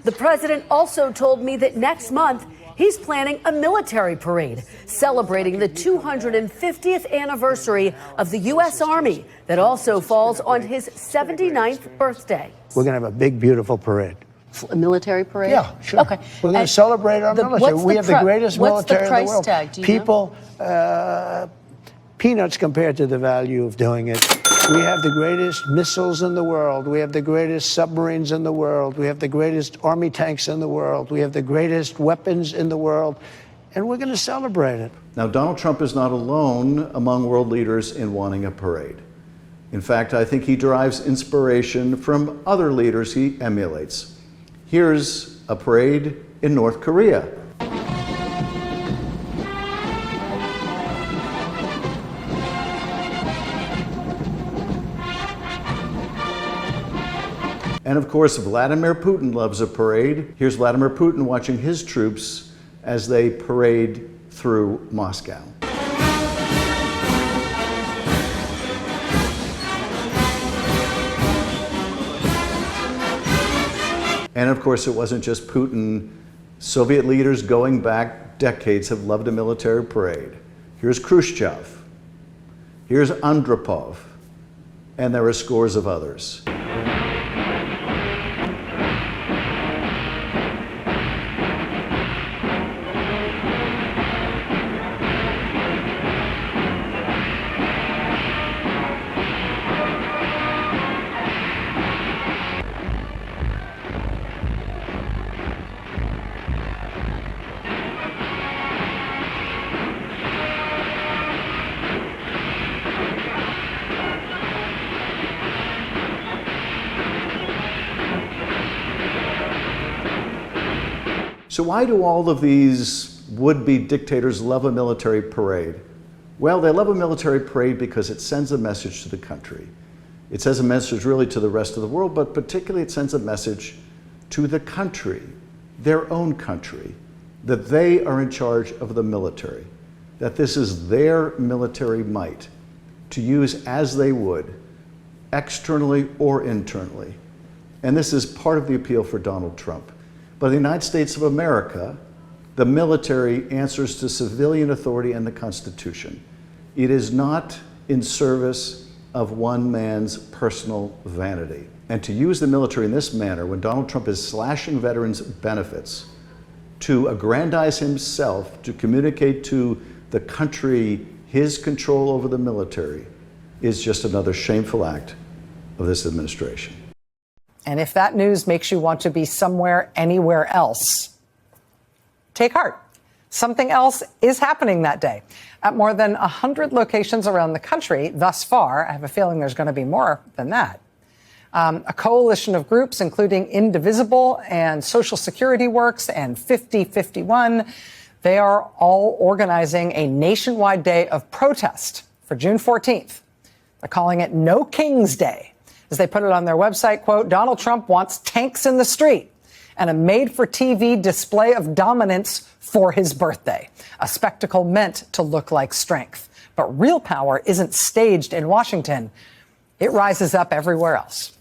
The president also told me that next month he's planning a military parade celebrating the 250th anniversary of the U.S. Army that also falls on his 79th birthday. We're going to have a big, beautiful parade. A military parade? Yeah, sure. Okay. We're going to celebrate our military. We have the greatest military in the world. What's the price tag? Do you People, know? Peanuts compared to the value of doing it. We have the greatest missiles in the world. We have the greatest submarines in the world. We have the greatest army tanks in the world. We have the greatest weapons in the world. And we're going to celebrate it. Now, Donald Trump is not alone among world leaders in wanting a parade. In fact, I think he derives inspiration from other leaders he emulates. Here's a parade in North Korea. And of course, Vladimir Putin loves a parade. Here's Vladimir Putin watching his troops as they parade through Moscow. And of course, it wasn't just Putin. Soviet leaders going back decades have loved a military parade. Here's Khrushchev. Here's Andropov. And there are scores of others. So why do all of these would-be dictators love a military parade? Well, they love a military parade because it sends a message to the country. It sends a message really to the rest of the world, but particularly it sends a message to the country, their own country, that they are in charge of the military, that this is their military might to use as they would, externally or internally. And this is part of the appeal for Donald Trump. But in the United States of America, the military answers to civilian authority and the Constitution. It is not in service of one man's personal vanity. And to use the military in this manner, when Donald Trump is slashing veterans' benefits, to aggrandize himself, to communicate to the country his control over the military, is just another shameful act of this administration. And if that news makes you want to be somewhere, anywhere else, take heart. Something else is happening that day. At more than 100 locations around the country thus far, I have a feeling there's going to be more than that. A coalition of groups, including Indivisible and Social Security Works and 5051, they are all organizing a nationwide day of protest for June 14th. They're calling it No King's Day. As they put it on their website, quote, Donald Trump wants tanks in the street and a made-for-TV display of dominance for his birthday, a spectacle meant to look like strength. But real power isn't staged in Washington. It rises up everywhere else.